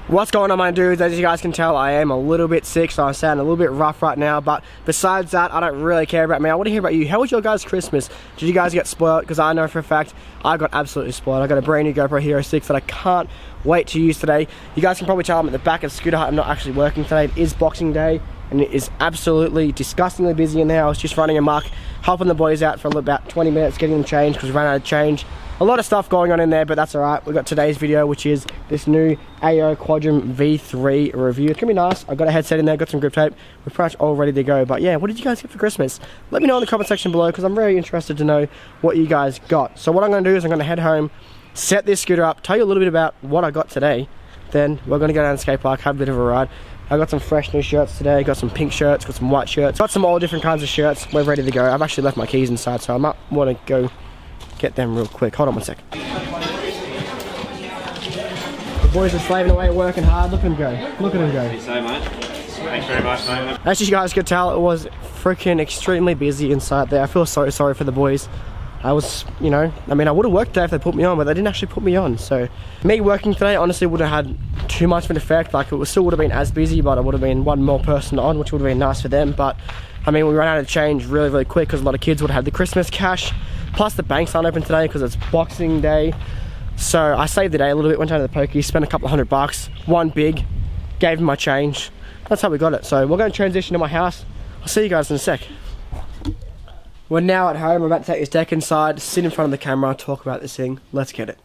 What's going on, my dudes? As you guys can tell, I am a little bit sick, so I'm sounding a little bit rough right now, but besides that, I don't really care about me. I want to hear about you. How was your guys' Christmas? Did you guys get spoiled? Because I know for a fact I got absolutely spoiled. I got a brand new GoPro Hero 6 that I can't wait to use today. You guys can probably tell I'm at the back of Scooter Hut. I'm not actually working today. It is Boxing Day, and it is absolutely disgustingly busy in there. I was just running amok, helping the boys out for about 20 minutes, getting them changed because we ran out of change. A lot of stuff going on in there, but that's alright. We've got today's video, which is this new AO Quadrum V3 review. It's gonna be nice. I've got a headset in there, got some grip tape. We're pretty much all ready to go. But yeah, what did you guys get for Christmas? Let me know in the comment section below, because I'm very interested to know what you guys got. So what I'm gonna do is I'm gonna head home, set this scooter up, tell you a little bit about what I got today. Then we're gonna go down to the skate park, have a bit of a ride. I got some fresh new shirts today, got some pink shirts, got some white shirts, got some all different kinds of shirts. We're ready to go. I've actually left my keys inside, so I might wanna go get them real quick. Hold on one second. The boys are slaving away, working hard. Look at them go. Look at them go. So, mate. Thanks very much, mate. As you guys could tell, it was freaking extremely busy inside there. I feel so sorry for the boys. I was, you know, I mean, I would have worked today if they put me on, but they didn't actually put me on. So me working today honestly wouldn't have had too much of an effect. Like, it still would have been as busy, but it would have been one more person on, which would have been nice for them. But I mean, we ran out of change really quick because a lot of kids would have had the Christmas cash. Plus the banks aren't open today because it's Boxing Day. So I saved the day a little bit, went down to the pokey, spent a couple of $100, won big, gave him my change. That's how we got it. So we're going to transition to my house. I'll see you guys in a sec. We're now at home. I'm about to take this deck inside, sit in front of the camera, talk about this thing. Let's get it.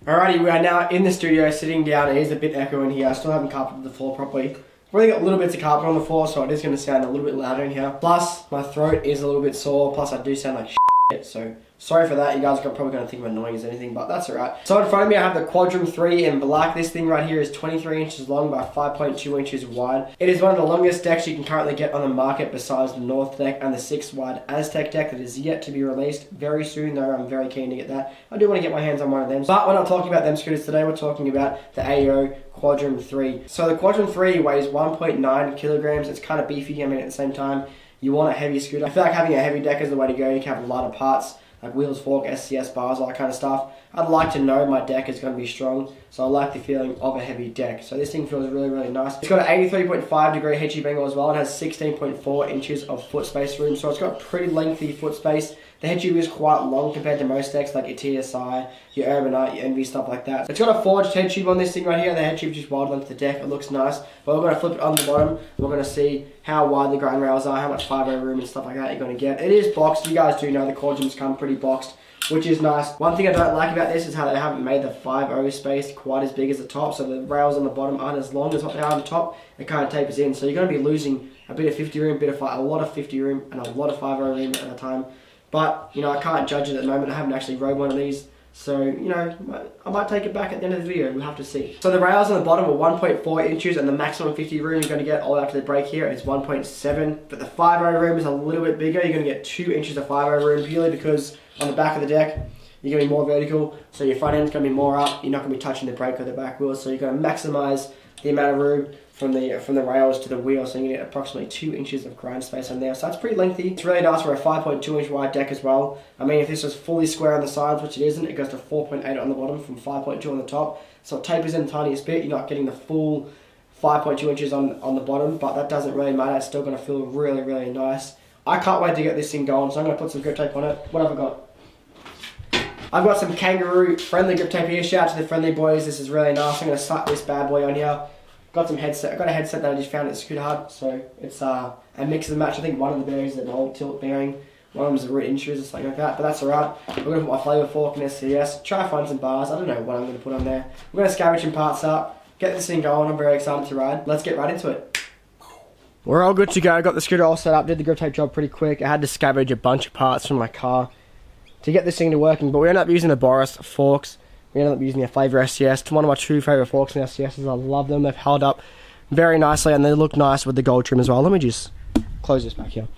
Alrighty, we are now in the studio, sitting down. It is a bit echo in here. I still haven't carpeted the floor properly. I've only got little bits of carpet on the floor, so it is going to sound a little bit louder in here. Plus, my throat is a little bit sore, plus I do sound like shit, so sorry for that. You guys are probably going to think I'm annoying as anything, but that's alright. So in front of me I have the Quadrum 3 in black. This thing right here is 23 inches long by 5.2 inches wide. It is one of the longest decks you can currently get on the market besides the North deck and the 6 wide Aztec deck that is yet to be released very soon, though I'm very keen to get that. I do want to get my hands on one of them. But we're not talking about them scooters today, we're talking about the AO Quadrum 3. So the Quadrum 3 weighs 1.9 kilograms. It's kind of beefy. I mean, at the same time, you want a heavy scooter. I feel like having a heavy deck is the way to go. You can have a lot of parts, like wheels, fork, SCS bars, all that kind of stuff. I'd like to know my deck is going to be strong, so I like the feeling of a heavy deck. So this thing feels really nice. It's got an 83.5 degree Headtube angle as well, and has 16.4 inches of foot space room, so it's got pretty lengthy foot space. The Headtube is quite long compared to most decks, like your TSI, your Urbanite, your Envy, stuff like that. It's got a forged Headtube on this thing right here. The Headtube just wide length the deck. It looks nice. But we're going to flip it on the bottom. We're going to see how wide the ground rails are, how much 5.0 room and stuff like that you're going to get. It is boxed. You guys do know the Quadrums come pretty boxed, which is nice. One thing I don't like about this is how they haven't made the 5.0 space quite as big as the top, so the rails on the bottom aren't as long as what they are on the top. It kind of tapers in, so you're going to be losing a bit of 50 room, a lot of 50 room, and a lot of 5.0 room at a time. But, you know, I can't judge it at the moment. I haven't actually rode one of these. So, you know, I might take it back at the end of the video. We'll have to see. So the rails on the bottom are 1.4 inches, and the maximum 50 room you're going to get all after the break here is 1.7. But the 5.0 room is a little bit bigger. You're going to get 2 inches of 5.0 room purely because on the back of the deck, you're going to be more vertical. So your front end's going to be more up. You're not going to be touching the brake or the back wheels. So you're going to maximize the amount of room from the rails to the wheel, so you can get approximately 2 inches of grind space on there. So that's pretty lengthy. It's really nice for a 5.2 inch wide deck as well. I mean, if this was fully square on the sides, which it isn't, it goes to 4.8 on the bottom from 5.2 on the top. So it tapers in the tiniest bit. You're not getting the full 5.2 inches on the bottom, but that doesn't really matter. It's still going to feel really nice. I can't wait to get this thing going, so I'm going to put some grip tape on it. What have I got? I've got some Kangaroo friendly grip tape here. Shout out to the friendly boys. This is really nice. I'm going to slap this bad boy on here. Got some headset. I got a headset that I just found at Scooter Hut, so it's a mix and match. I think one of the bearings is an old tilt bearing, one of them is a root inches or something like that, but that's alright. We're going to put my flavour fork in SCS, try to find some bars. I don't know what I'm going to put on there. We're going to scavenge some parts up, get this thing going. I'm very excited to ride. Let's get right into it. We're all good to go. Got the scooter all set up, did the grip tape job pretty quick. I had to scavenge a bunch of parts from my car to get this thing to working, but we ended up using the Boris forks. We ended up using a Flavour SCS. It's one of my true favourite forks in SCSs. I love them. They've held up very nicely and they look nice with the gold trim as well. Let me just close this back here.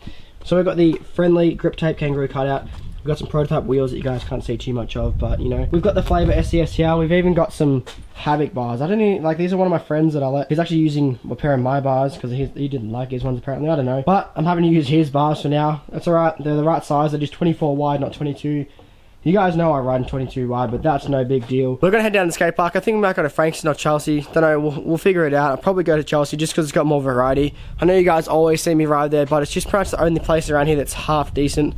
So we've got the friendly grip tape Kangaroo cutout. We've got some prototype wheels that you guys can't see too much of, but you know, we've got the Flavour SCS here. We've even got some Havoc bars. I don't even, like, these are one of my friends that I let. He's actually using a pair of my bars because he didn't like his ones apparently. I don't know. But I'm having to use his bars for now. That's alright. They're the right size. They're just 24 wide, not 22. You guys know I ride in 22 wide, but that's no big deal. We're gonna head down to the skate park. I think we might go to Frankston or Chelsea. Don't know, we'll figure it out. I'll probably go to Chelsea just because it's got more variety. I know you guys always see me ride there, but it's just pretty much the only place around here that's half decent.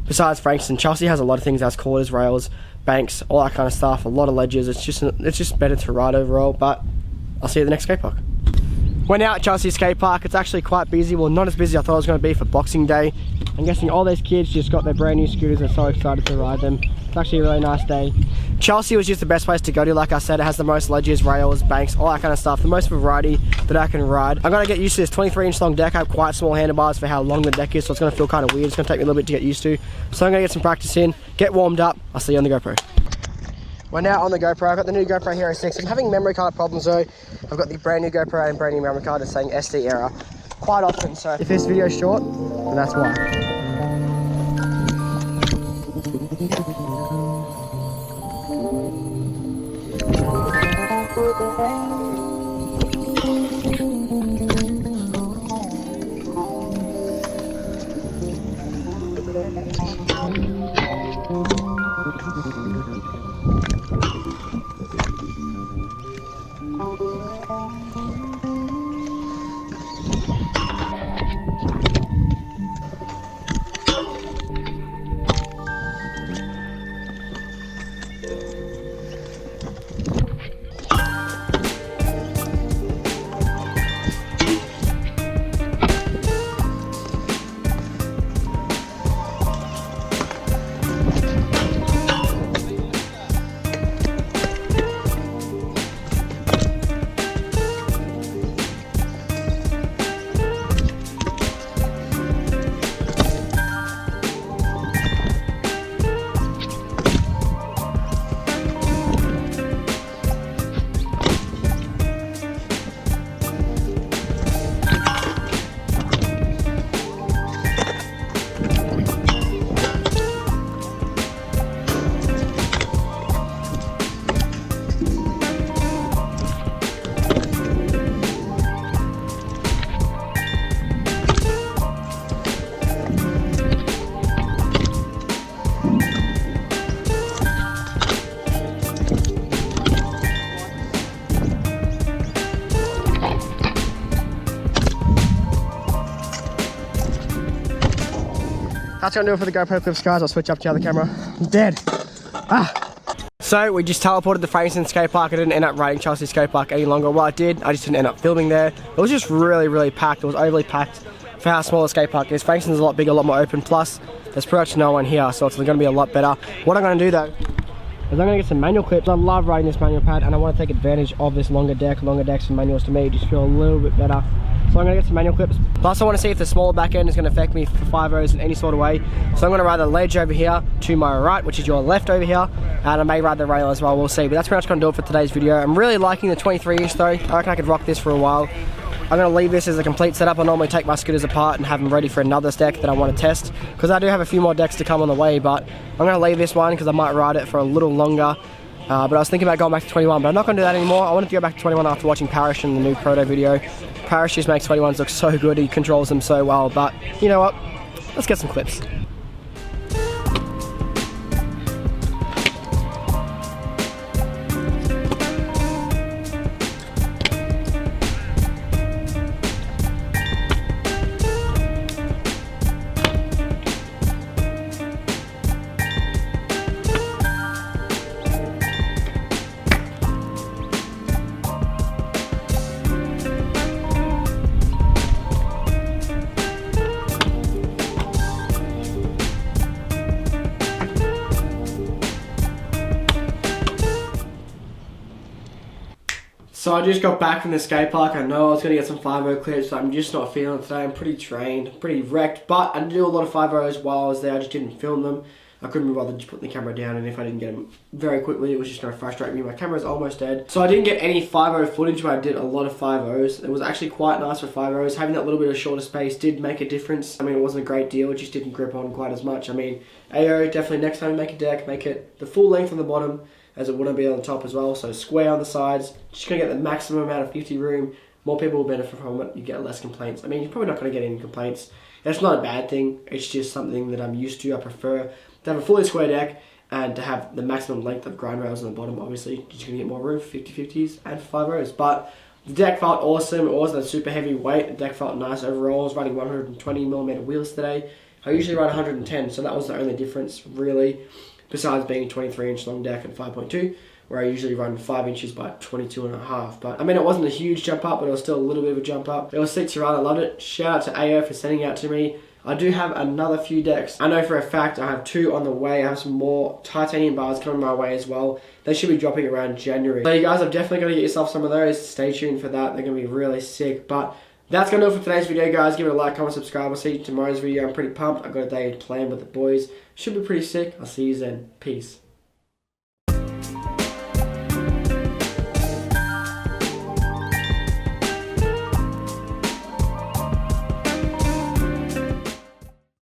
Besides Frankston, Chelsea has a lot of things as quarters, rails, banks, all that kind of stuff. A lot of ledges. It's just better to ride overall. But I'll see you at the next skate park. We're now at Chelsea skate park. It's actually quite busy. Well, not as busy as I thought it was going to be for Boxing Day. I'm guessing all those kids just got their brand new scooters. They're so excited to ride them. It's actually a really nice day. Chelsea was just the best place to go to. Like I said, it has the most ledges, rails, banks, all that kind of stuff. The most variety that I can ride. I'm going to get used to this 23-inch long deck. I have quite small handlebars for how long the deck is, so it's going to feel kind of weird. It's going to take me a little bit to get used to. So I'm going to get some practice in, get warmed up. I'll see you on the GoPro. We're now on the GoPro. I've got the new GoPro Hero 6. I'm having memory card problems though. I've got the brand new GoPro and brand new memory card that's saying SD error quite often. So if this video's short, then that's why. That's gonna do it for the GoPro clips, guys. I'll switch up to the other camera. I'm dead. So we just teleported to Frankston skate park. I didn't end up riding Chelsea skate park any longer. Well, I did. I just didn't end up filming there. It was just really packed. It was overly packed for how small the skate park is. Frankston's a lot bigger, a lot more open. Plus, there's pretty much no one here, so it's gonna be a lot better. What I'm gonna do though, is I'm gonna get some manual clips. I love riding this manual pad, and I want to take advantage of this longer deck. Longer decks and manuals to me just feel a little bit better. So I'm going to get some manual clips. Plus I want to see if the smaller back end is going to affect me for 5.0s in any sort of way. So I'm going to ride the ledge over here to my right, which is your left over here. And I may ride the rail as well, we'll see. But that's pretty much going to do it for today's video. I'm really liking the 23-inch though. I reckon I could rock this for a while. I'm going to leave this as a complete setup. I normally take my scooters apart and have them ready for another deck that I want to test. Because I do have a few more decks to come on the way. But I'm going to leave this one because I might ride it for a little longer. But I was thinking about going back to 21, but I'm not going to do that anymore. I wanted to go back to 21 after watching Parrish in the new proto video. Parrish just makes 21s look so good, he controls them so well, but you know what? Let's get some clips. So I just got back from the skate park. I know I was going to get some 5.0 clips, but I'm just not feeling it today. I'm pretty drained, pretty wrecked, but I did do a lot of 5.0s while I was there. I just didn't film them. I couldn't be bothered just putting the camera down, and if I didn't get them very quickly, it was just going to frustrate me. My camera's almost dead. So I didn't get any 5.0 footage, but I did a lot of 5.0s. It was actually quite nice for 5.0s. Having that little bit of shorter space did make a difference. I mean, it wasn't a great deal. It just didn't grip on quite as much. I mean, AO, definitely next time you make a deck, make it the full length on the bottom, as it wouldn't be on the top as well, so square on the sides. Just gonna get the maximum amount of 50 room. More people will benefit from it, you get less complaints. I mean, you're probably not gonna get any complaints. That's not a bad thing, it's just something that I'm used to. I prefer to have a fully square deck and to have the maximum length of grind rails on the bottom. Obviously, you're just going to get more room, 50/50s and 5/0s. But the deck felt awesome. It wasn't a super heavy weight. The deck felt nice overall. I was running 120mm wheels today. I usually run 110, so that was the only difference really, besides being a 23-inch long deck at 5.2, where I usually run 5 inches by 22.5. But I mean, it wasn't a huge jump up, but it was still a little bit of a jump up. It was sick to run. I loved it. Shout out to AO for sending it out to me. I do have another few decks. I know for a fact I have 2 on the way. I have some more titanium bars coming my way as well. They should be dropping around January. So you guys are definitely going to get yourself some of those. Stay tuned for that. They're going to be really sick. But that's going to do it for today's video, guys. Give it a like, comment, subscribe. I'll see you tomorrow's video. I'm pretty pumped. I've got a day planned with the boys. Should be pretty sick. I'll see you then. Peace.